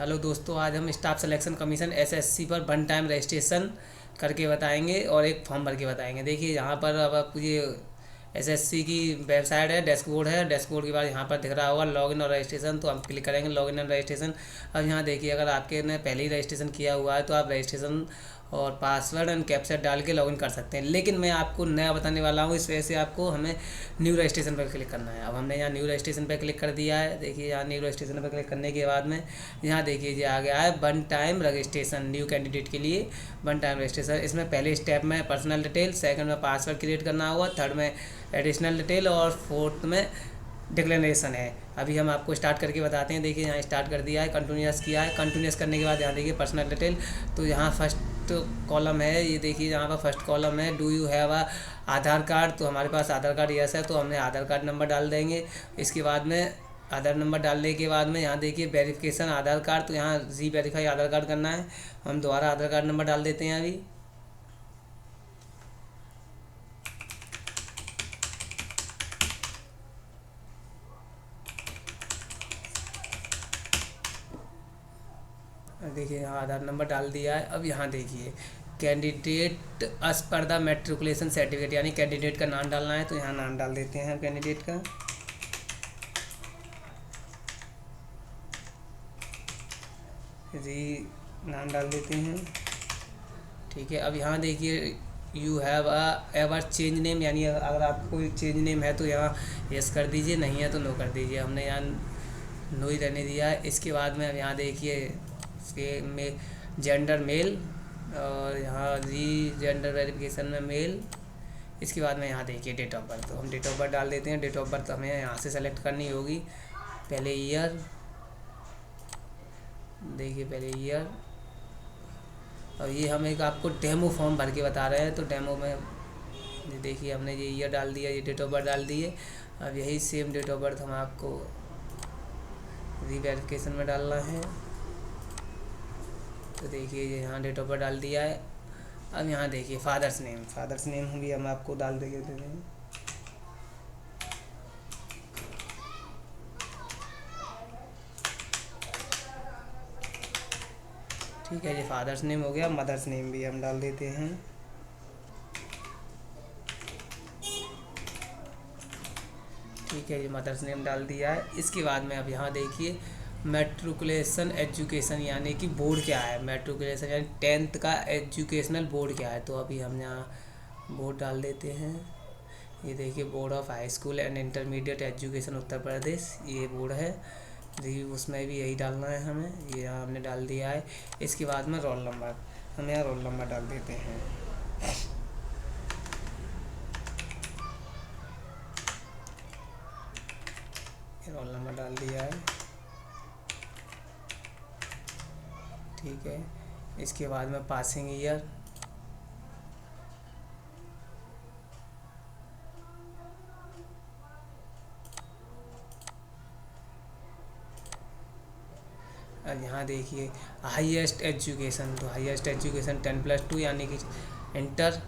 Hello दोस्तों, आज हम स्टाफ सिलेक्शन कमीशन एसएससी पर वन टाइम रजिस्ट्रेशन करके बताएंगे और एक फॉर्म भर के बताएंगे। देखिए यहाँ पर अब आपको ये एसएससी की वेबसाइट है, डैशबोर्ड है। डैशबोर्ड के बाद यहाँ पर दिख रहा होगा लॉगिन और रजिस्ट्रेशन, तो हम क्लिक करेंगे लॉगिन एंड रजिस्ट्रेशन। अब यहाँ देखिए, अगर आपके ने पहले ही रजिस्ट्रेशन किया हुआ है तो आप रजिस्ट्रेशन और पासवर्ड एंड कैप्चा डाल के लॉगिन कर सकते हैं, लेकिन मैं आपको नया बताने वाला हूँ, इस वजह से आपको हमें न्यू रजिस्ट्रेशन पर क्लिक करना है। अब हमने यहाँ न्यू रजिस्ट्रेशन पर क्लिक कर दिया है। देखिए यहाँ न्यू रजिस्ट्रेशन पर क्लिक करने के बाद में यहाँ देखिए ये आ गया है one time registration new candidate के लिए। वन टाइम रजिस्ट्रेशन, इसमें पहले स्टेप में पर्सनल डिटेल, सेकंड में पासवर्ड क्रिएट करना होगा, थर्ड में एडिशनल डिटेल और फोर्थ में डिक्लेरेशन है। अभी हम आपको स्टार्ट करके बताते हैं। देखिए यहाँ स्टार्ट कर दिया है, कंटिन्यूस किया है। कंटिन्यूस करने के बाद यहाँ देखिए पर्सनल डिटेल, तो यहाँ फर्स्ट कॉलम है, ये देखिए यहाँ पर फर्स्ट कॉलम है do you have a Aadhaar card. तो हमारे पास आधार कार्ड यस है, तो हमने आधार कार्ड नंबर डाल देंगे। इसके बाद में आधार नंबर डालने के बाद में यहाँ देखिए वेरिफिकेशन आधार कार्ड, तो यहाँ जी वेरीफाई आधार कार्ड करना है। हम दोबारा आधार कार्ड नंबर डाल देते हैं अभी। देखिए यहाँ आधार नंबर डाल दिया है। अब यहाँ देखिए candidate as per the matriculation certificate, यानी कैंडिडेट का नाम डालना है, तो यहाँ नाम डाल देते हैं कैंडिडेट का। जी नाम डाल देते हैं, ठीक है। अब यहाँ देखिए you have a ever change name, यानी अगर आपको कोई चेंज नेम है तो यहाँ यस कर दीजिए, नहीं है तो नो कर दीजिए। हमने यहाँ नो ही रहने दिया है। इसके बाद में अब यहाँ देखिए इसके में जेंडर मेल, और यहाँ जी जेंडर वेरिफिकेशन में मेल। इसके बाद में यहाँ देखिए डेट ऑफ बर्थ, तो हम डेट ऑफ बर्थ डाल देते हैं। डेट ऑफ बर्थ हमें यहाँ से सेलेक्ट करनी होगी। पहले ईयर, देखिए पहले ईयर। और ये हम एक आपको डेमो फॉर्म भर के बता रहे हैं, तो डेमो में ये देखिए हमने ये ईयर डाल दिया, ये डेट ऑफ बर्थ डाल दिए। अब यही सेम डेट ऑफ बर्थ हम आपको रीवेरिफिकेशन में डालना है, तो देखिए ये यहाँ डेट ऑफ बर्थ डाल दिया है। अब यहाँ देखिए फादर्स नेम, फादर्स नेम भी हम आपको डाल देंगे देते हैं। ठीक है, ये फादर्स नेम हो गया। मदर्स नेम भी हम डाल देते हैं। ठीक है, ये मदर्स नेम डाल दिया है। इसके बाद में अब यहाँ देखिए मेट्रिकुलेशन एजुकेशन, यानी कि बोर्ड क्या है। मेट्रिकुलेशन यानी 10th का एजुकेशनल बोर्ड क्या है, तो अभी हम यहाँ बोर्ड डाल देते हैं। ये देखिए board of high school and intermediate education Uttar Pradesh, ये बोर्ड है। देखिए उसमें भी यही डालना है हमें, ये यहाँ हमने डाल दिया है। इसके बाद में रोल नंबर, हम यहाँ रोल नंबर डाल देते हैं। ये रोल नंबर डाल दिया है, ठीक है। इसके बाद में पासिंग ईयर, अब यहाँ देखिए हाईएस्ट एजुकेशन, तो हाईएस्ट एजुकेशन 10+2 यानी कि इंटर,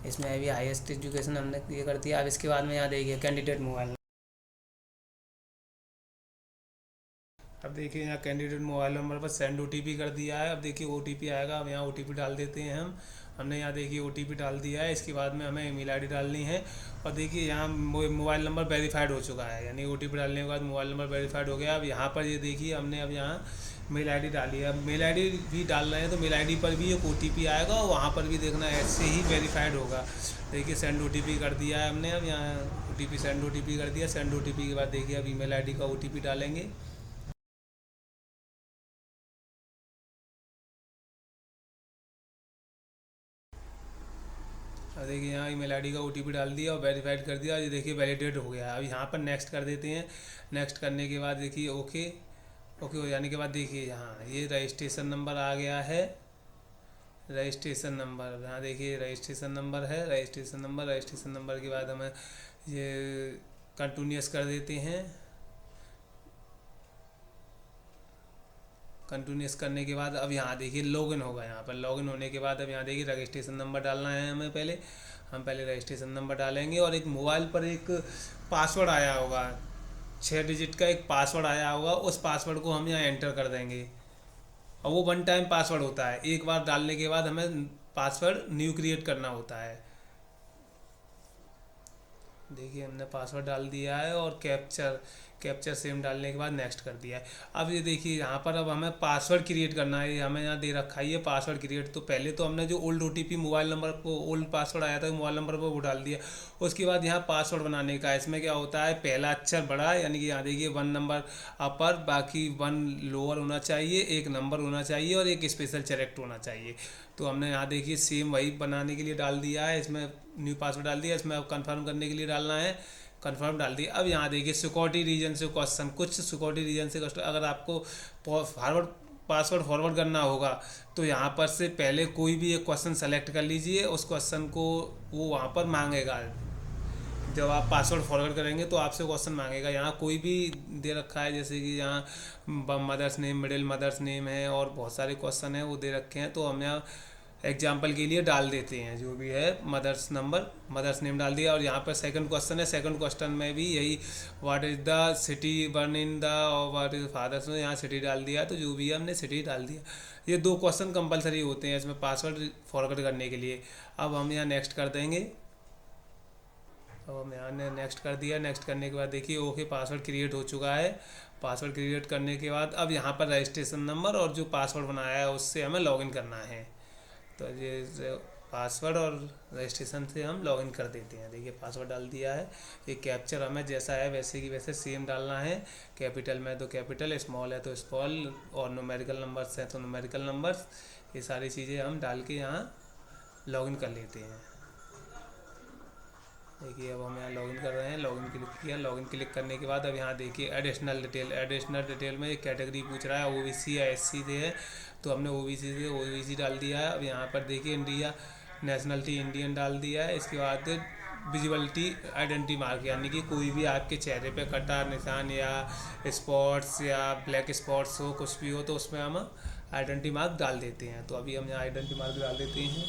इसमें अभी हाईएस्ट एजुकेशन हमने ये कर दिया। अब इसके बाद में यहाँ देखिए कैंडिडेट मोबाइल, अब देखिए यहाँ कैंडिडेट मोबाइल नंबर पर सेंड ओटीपी कर दिया है। अब देखिए ओटीपी आएगा, अब यहाँ ओटीपी डाल देते हैं हम। हमने यहाँ देखिए ओटीपी डाल दिया है। इसके बाद में हमें ईमेल आईडी डालनी है, और देखिए यहाँ मोबाइल नंबर वेरीफाइड हो चुका है, यानी ओटीपी डालने के बाद मोबाइल नंबर वेरीफाइड हो गया। अब यहाँ पर ये देखिए हमने अब यहाँ मेल आईडी डाली है। अब मेल आईडी भी डाल रहे हैं, तो मेल आईडी पर भी एक ओटीपी आएगा, और वहाँ पर भी देखना ऐसे ही वेरीफाइड होगा। देखिए सेंड ओटीपी कर दिया है हमने। अब यहाँ ओटीपी सेंड ओटीपी कर दिया। सेंड ओटीपी के बाद देखिए अब ईमेल आईडी का ओटीपी डालेंगे। और देखिए यहाँ ईमेल आईडी का ओटीपी डाल दिया और वेरीफाइड कर दिया। ये देखिए वैलिडेट हो गया है। अब यहाँ पर नेक्स्ट कर देते हैं। नेक्स्ट करने के बाद देखिए ओके, ओके हो जाने के बाद देखिए यहाँ ये रजिस्ट्रेशन नंबर आ गया है। रजिस्ट्रेशन नंबर, यहाँ देखिए रजिस्ट्रेशन नंबर है। रजिस्ट्रेशन नंबर के बाद हमें ये कंटिन्यूस कर देते हैं। कंटिन्यूस करने के बाद अब यहाँ देखिए लॉगिन होगा। यहाँ पर लॉगिन होने के बाद अब यहाँ देखिए रजिस्ट्रेशन नंबर डालना है हमें। हम पहले रजिस्ट्रेशन नंबर डालेंगे, और एक मोबाइल पर एक पासवर्ड आया होगा, 6 डिजिट का एक पासवर्ड आया होगा। उस पासवर्ड को हम यहाँ एंटर कर देंगे। और वो वन टाइम पासवर्ड होता है, एक बार डालने के बाद हमें पासवर्ड न्यू क्रिएट करना होता है। देखिए हमने पासवर्ड डाल दिया है और कैप्चर कैप्चर सेम डालने के बाद नेक्स्ट कर दिया है। अब ये देखिए यहाँ पर अब हमें पासवर्ड क्रिएट करना है, हमें यहाँ दे रखा है ये पासवर्ड क्रिएट। तो पहले तो हमने जो ओल्ड ओटीपी मोबाइल नंबर को ओल्ड पासवर्ड आया था मोबाइल नंबर पर वो डाल दिया। उसके बाद यहाँ पासवर्ड बनाने का, इसमें क्या होता है पहला अक्षर बड़ा यानी कि यहाँ देखिए 1 नंबर अपर, बाकी 1 लोअर होना चाहिए, एक नंबर होना चाहिए और एक स्पेशल कैरेक्टर होना चाहिए। तो हमने यहाँ देखिए सेम वही बनाने के लिए डाल दिया है, इसमें न्यू पासवर्ड डाल दिया, इसमें अब कंफर्म करने के लिए डालना है, कंफर्म डाल दिया। अब यहाँ देखिए सिक्योरिटी रीजन से क्वेश्चन, कुछ सिक्योरिटी रीजन से क्वेश्चन अगर आपको फॉरवर्ड पासवर्ड फॉरवर्ड करना होगा तो यहाँ पर से पहले कोई भी एक क्वेश्चन सेलेक्ट कर लीजिए, उस क्वेश्चन को वो वहाँ पर मांगेगा। जब आप पासवर्ड फॉरवर्ड करेंगे तो आपसे क्वेश्चन मांगेगा। यहाँ कोई भी दे रखा है, जैसे कि यहाँ mother's name, middle mother's name है और बहुत सारे क्वेश्चन हैं वो दे रखे हैं। तो हम यहाँ एग्जाम्पल के लिए डाल देते हैं जो भी है मदर्स नंबर, मदर्स नेम डाल दिया। और यहाँ पर सेकंड क्वेश्चन है, सेकंड क्वेश्चन में भी यही what is the city burn in the और व्हाट इज़ फादर्स, में यहाँ सिटी डाल दिया। तो जो भी है हमने सिटी डाल दिया। ये 2 क्वेश्चन कंपलसरी होते हैं इसमें पासवर्ड फॉरवर्ड करने के लिए। अब हम यहाँ नेक्स्ट कर देंगे। अब हम यहाँ ने नेक्स्ट कर दिया। नेक्स्ट करने के बाद देखिए ओके पासवर्ड क्रिएट हो चुका है। पासवर्ड क्रिएट करने के बाद अब यहाँ पर रजिस्ट्रेशन नंबर और जो पासवर्ड बनाया है उससे हमें लॉगिन करना है। तो ये पासवर्ड और रजिस्ट्रेशन से हम लॉगिन कर देते हैं। देखिए पासवर्ड डाल दिया है। ये कैप्चर हमें जैसा है वैसे की वैसे सेम डालना है, कैपिटल में तो कैपिटल, स्मॉल है तो स्मॉल और न्यूमेरिकल नंबर्स हैं तो न्यूमेरिकल नंबर्स। ये सारी चीज़ें हम डाल के यहाँ लॉगिन कर लेते हैं। देखिए अब हम यहाँ लॉगिन कर रहे हैं, लॉगिन क्लिक किया। लॉगिन क्लिक करने के बाद अब यहाँ देखिए एडिशनल डिटेल, एडिशनल डिटेल में एक कैटेगरी पूछ रहा है ओबीसी या एससी से है तो हमने ओबीसी से ओबीसी डाल दिया है। अब यहाँ पर देखिए इंडिया नेशनलिटी इंडियन डाल दिया है। इसके बाद विजिबिलिटी आइडेंटिटी मार्क यानी कि कोई भी आपके चेहरे पे कटा निशान या स्पॉट्स या ब्लैक स्पॉट्स हो, कुछ भी हो तो उसमें हम आइडेंटिटी मार्क डाल देते हैं। तो अभी हम यहाँ आइडेंटिटी मार्क डाल देते हैं।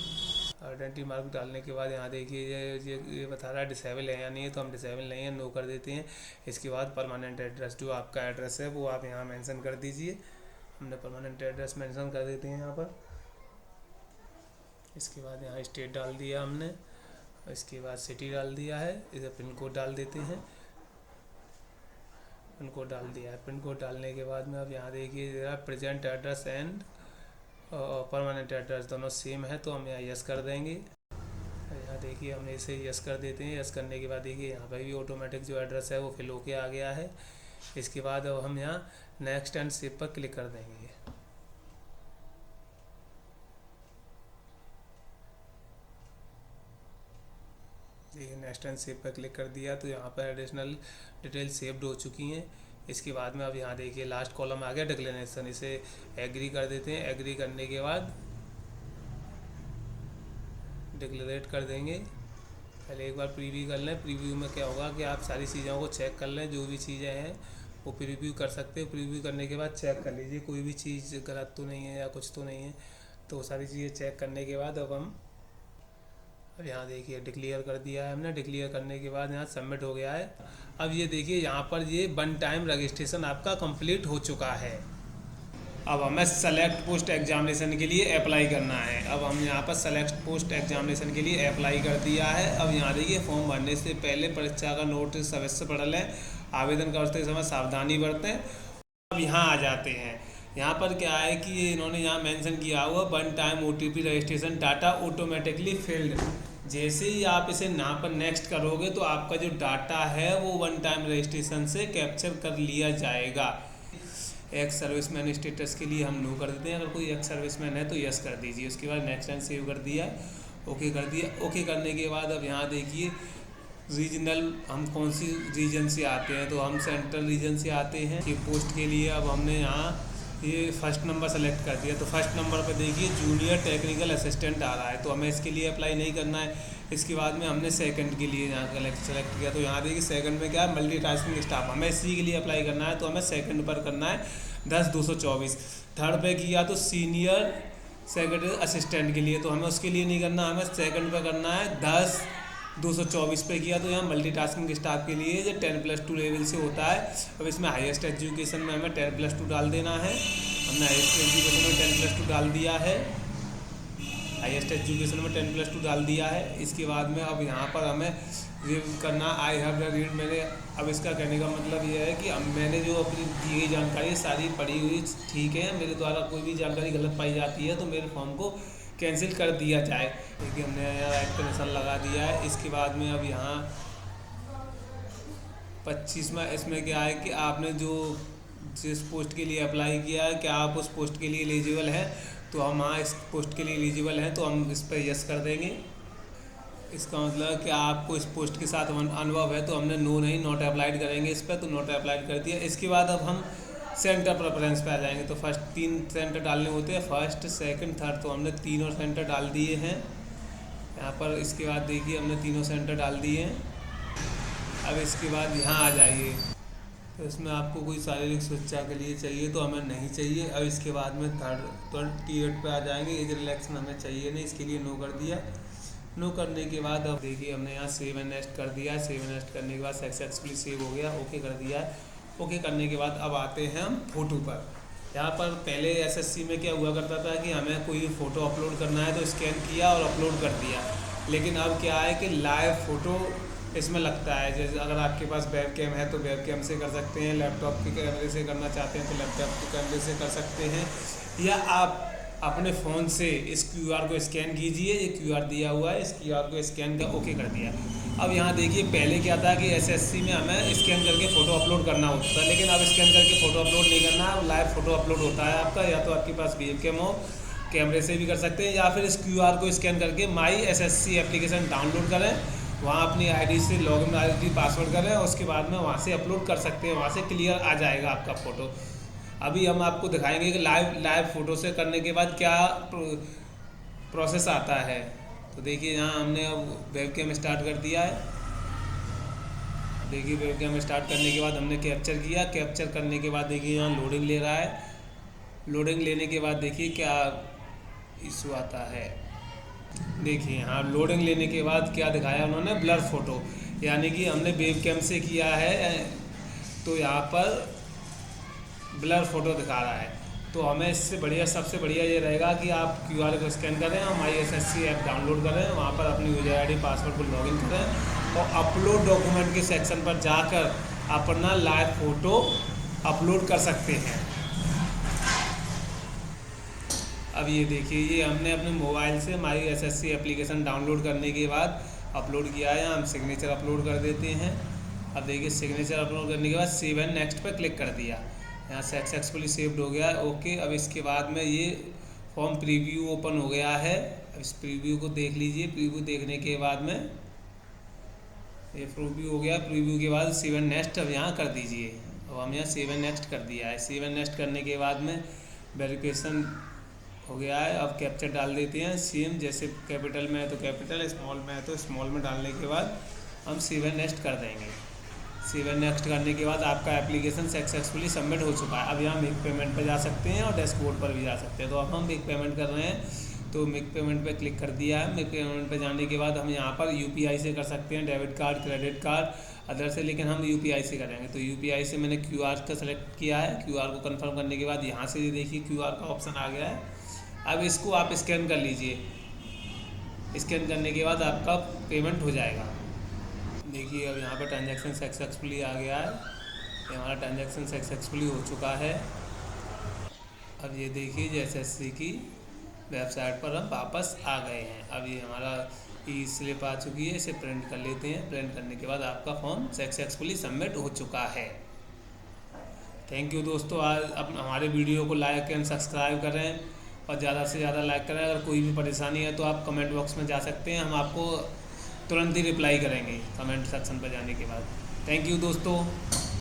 आइडेंटिटी मार्क डालने के बाद यहाँ देखिए ये बता रहा है डिसेबल है या नहीं है, तो हम डिसेबल नहीं है नो कर देते हैं। इसके बाद परमानेंट एड्रेस, जो आपका एड्रेस है वो आप यहाँ मेंशन कर दीजिए। हमने परमानेंट एड्रेस मेंशन कर देते हैं यहाँ पर। इसके बाद यहाँ स्टेट डाल दिया हमने, इसके बाद सिटी डाल दिया है, इधर पिन कोड डाल देते हैं। पिन कोड डाल दिया है। पिन कोड डालने के बाद में अब यहाँ देखिए present address and permanent address दोनों सेम है तो हम यहाँ यस कर देंगे। यहाँ देखिए हम इसे यस कर देते हैं। यस करने के बाद देखिए यहाँ पर भी ऑटोमेटिक जो एड्रेस है वो फिल होके आ गया है। इसके बाद अब हम यहाँ नेक्स्ट एंड सेव पर क्लिक कर देंगे। देखिए नेक्स्ट एंड सेव पर क्लिक कर दिया तो यहाँ पर एडिशनल डिटेल सेव्ड हो चुकी हैं। इसके बाद में अब यहाँ देखिए लास्ट कॉलम आ गया डिक्लेरेशन, इसे एग्री कर देते हैं। एग्री करने के बाद डिक्लेरेट कर देंगे। पहले एक बार प्रीव्यू कर लें। प्रीव्यू में क्या होगा कि आप सारी चीज़ों को चेक कर लें, जो भी चीज़ें हैं वो प्रीव्यू कर सकते हो। प्रीव्यू करने के बाद चेक कर लीजिए कोई भी चीज़ गलत तो नहीं है या कुछ तो नहीं है। तो सारी चीज़ें चेक करने के बाद अब यहाँ देखिए डिक्लेयर कर दिया है हमने। डिक्लेयर करने के बाद यहाँ सबमिट हो गया है। अब ये देखिए यहाँ पर ये 1 टाइम रजिस्ट्रेशन आपका कंप्लीट हो चुका है। अब हमें सेलेक्ट पोस्ट एग्जामिनेशन के लिए अप्लाई करना है। अब हम यहाँ पर सेलेक्ट पोस्ट एग्जामिनेशन के लिए अप्लाई कर दिया है। अब यहाँ देखिए फॉर्म भरने से पहले परीक्षा का नोटिस अवश्य पढ़ लें, आवेदन करते समय सावधानी बरतें। अब यहाँ आ जाते हैं। यहाँ पर क्या है कि इन्होंने यहाँ मेंशन किया हुआ 1 time OTP registration data automatically field. जैसे ही आप इसे यहाँ पर नेक्स्ट करोगे तो आपका जो डाटा है वो 1 टाइम रजिस्ट्रेशन से कैप्चर कर लिया जाएगा। एक्स सर्विसमैन स्टेटस के लिए हम नो कर देते हैं, अगर कोई एक्स सर्विसमैन है तो यस कर दीजिए। उसके बाद नेक्स्ट एंड सेव कर दिया, ओके कर दिया। ओके करने के बाद अब यहाँ देखिए रीजनल, हम कौन सी रीजन से आते हैं तो हम सेंट्रल रीजन से आते हैं। ये पोस्ट के लिए अब हमने यहाँ ये फर्स्ट नंबर सेलेक्ट कर दिया। तो फर्स्ट नंबर पर देखिए जूनियर टेक्निकल असिस्टेंट आ रहा है तो हमें इसके लिए अप्लाई नहीं करना है। इसके बाद में हमने सेकंड के लिए यहाँ सेलेक्ट किया तो यहाँ देखिए सेकंड में क्या है मल्टीटास्किंग स्टाफ, हमें इसी के लिए अप्लाई करना है तो हमें सेकंड पर करना है 10-224। थर्ड पे किया तो सीनियर सेक्रेटरी असिस्टेंट के लिए तो हमें उसके लिए नहीं करना, हमें सेकंड पे करना है 10-224 पे किया तो यहाँ मल्टीटास्किंग स्टाफ के लिए जो 10+2 लेवल से होता है। अब इसमें हाईएस्ट एजुकेशन में हमें 10+2 डाल देना है। हमने हाईएस्ट एजुकेशन में 10+2 डाल दिया है, हाईएस्ट एजुकेशन में 10+2 डाल दिया है। इसके बाद में अब यहाँ पर हमें रीड करना आई हैव द रीड। मैंने अब इसका कहने का मतलब ये है कि अब मैंने जो अपनी दी गई जानकारी सारी पढ़ी हुई ठीक है, मेरे द्वारा कोई भी जानकारी गलत पाई जाती है तो मेरे फॉर्म को कैंसिल कर दिया जाए। देखिए हमने यहाँ राइट का निशान लगा दिया है। इसके बाद में अब यहाँ 25वां इसमें क्या है कि आपने जो जिस पोस्ट के लिए अप्लाई किया है, क्या आप उस पोस्ट के लिए एलिजिबल हैं, तो हम हाँ इस पोस्ट के लिए एलिजिबल हैं तो हम इस पर यस कर देंगे। इसका मतलब कि आपको इस पोस्ट के साथ अनुभव है तो हमने नो नहीं नॉट अप्लाइड करेंगे इस पर, तो नॉट अप्लाइड कर दिया। इसके बाद अब हम सेंटर प्रेफरेंस पे आ जाएंगे। तो फर्स्ट 3 सेंटर डालने होते हैं, फर्स्ट सेकंड थर्ड, तो हमने तीनों सेंटर डाल दिए हैं यहाँ पर। इसके बाद देखिए हमने तीनों सेंटर डाल दिए हैं। अब इसके बाद यहाँ आ जाइए, तो इसमें आपको कोई शारीरिक सुरक्षा के लिए चाहिए तो हमें नहीं चाहिए। अब इसके बाद में थर्ड T8 पे आ जाएंगे, एज रिलैक्सन हमें चाहिए नहीं, इसके लिए नो कर दिया। नो करने के बाद अब देखिए हमने यहाँ सेव एंड नेक्स्ट कर दिया है। सेव एंड नेक्स्ट करने के बाद सक्सेसफुली सेव हो गया, ओके कर दिया है। ओके करने के बाद अब आते हैं हम फ़ोटो पर। यहाँ पर पहले SSC में क्या हुआ करता था कि हमें कोई फ़ोटो अपलोड करना है तो स्कैन किया और अपलोड कर दिया, लेकिन अब क्या है कि लाइव फ़ोटो इसमें लगता है। जैसे अगर आपके पास वेब कैम है तो वेब कैम से कर सकते हैं, लैपटॉप के कैमरे से करना चाहते हैं तो लैपटॉप के कैमरे से कर सकते हैं, या आप अपने फ़ोन से इस QR को स्कैन कीजिए। ये QR दिया हुआ है, इस QR को स्कैन कर ओके कर दिया। अब यहाँ देखिए पहले क्या था कि SSC में हमें स्कैन करके फ़ोटो अपलोड करना होता था, लेकिन अब स्कैन करके फ़ोटो अपलोड नहीं करना है, लाइव फ़ोटो अपलोड होता है आपका। या तो आपके पास वेब कैम हो, कैमरे से भी कर सकते हैं, या फिर इस QR को स्कैन करके माई SSC एप्लीकेशन डाउनलोड करें, वहाँ अपनी ID से लॉगिन ID पासवर्ड करें और उसके बाद में वहाँ से अपलोड कर सकते हैं, वहाँ से क्लियर आ जाएगा आपका फ़ोटो। अभी हम आपको दिखाएंगे कि लाइव फ़ोटो से करने के बाद क्या प्रोसेस आता है। तो देखिए यहाँ हमने अब वेब कैम स्टार्ट कर दिया है। देखिए वेब कैम स्टार्ट करने के बाद हमने कैप्चर किया, कैप्चर करने के बाद देखिए यहाँ लोडिंग ले रहा है। लोडिंग लेने के बाद देखिए क्या इशू आता है। देखिए यहाँ लोडिंग लेने के बाद क्या दिखाया उन्होंने, ब्लर फ़ोटो, यानी कि हमने वेब कैम से किया है तो यहाँ पर ब्लर फ़ोटो दिखा रहा है। तो हमें इससे बढ़िया, सबसे बढ़िया ये रहेगा कि आप QR को स्कैन करें और माई SSC ऐप डाउनलोड करें, वहाँ पर अपनी यूजर ID पासवर्ड को लॉगिन करें और अपलोड डॉक्यूमेंट के सेक्शन पर जाकर अपना लाइव फ़ोटो अपलोड कर सकते हैं। अब ये देखिए ये हमने अपने मोबाइल से माई SSC एप्लीकेशन डाउनलोड करने के बाद अपलोड किया है। हम सिग्नेचर अपलोड कर देते हैं। अब देखिए सिग्नेचर अपलोड करने के बाद सेव एंड नेक्स्ट पर क्लिक कर दिया, यहाँ सक्सेसफुली सेव्ड हो गया है, ओके। अब इसके बाद में ये फॉर्म प्रीव्यू ओपन हो गया है। अब इस प्रीव्यू को देख लीजिए। प्रीव्यू देखने के बाद में ये प्रीव्यू हो गया। प्रीव्यू के बाद सेव एंड नेक्स्ट अब यहाँ कर दीजिए। अब हम यहाँ सेव एंड नेक्स्ट कर दिया है। सेव एंड नेक्स्ट करने के बाद में वेरिफिकेशन हो गया है। अब कैप्चर डाल देते हैं सेम, जैसे कैपिटल में है तो कैपिटल, स्मॉल में है तो स्मॉल में डालने के बाद हम सेव एंड नेक्स्ट कर देंगे। सेव एंड नेक्स्ट करने के बाद आपका एप्लीकेशन सक्सेसफुली सबमिट हो चुका है। अब यहाँ मेक पेमेंट पर जा सकते हैं और डैशबोर्ड पर भी जा सकते हैं। तो अब हम मेक पेमेंट कर रहे हैं, तो मेक पेमेंट पे क्लिक कर दिया है। मेक पेमेंट पे जाने के बाद हम यहाँ पर UPI से कर सकते हैं, debit card, credit card, other से, लेकिन हम UPI से करेंगे। तो UPI से मैंने QR का सेलेक्ट किया है। QR को कंफर्म करने के बाद यहाँ से देखिए QR का ऑप्शन आ गया है। अब इसको आप स्कैन कर लीजिए। स्कैन करने के बाद आपका पेमेंट हो जाएगा। देखिए अब यहाँ पर ट्रांजैक्शन सक्सेसफुली आ गया है। ये हमारा ट्रांजैक्शन सक्सेसफुली हो चुका है। अब ये देखिए SSC की वेबसाइट पर हम वापस आ गए हैं। अब ये हमारा ई स्लिप आ चुकी है, इसे प्रिंट कर लेते हैं। प्रिंट करने के बाद आपका फॉर्म सक्सेसफुली सबमिट हो चुका है। थैंक यू दोस्तों। आज अब हमारे वीडियो को लाइक एंड सब्सक्राइब करें और ज़्यादा से ज़्यादा लाइक करें। अगर कोई भी परेशानी है तो आप कमेंट बॉक्स में जा सकते हैं, हम आपको तुरंत ही रिप्लाई करेंगे कमेंट सेक्शन पर जाने के बाद। थैंक यू दोस्तों।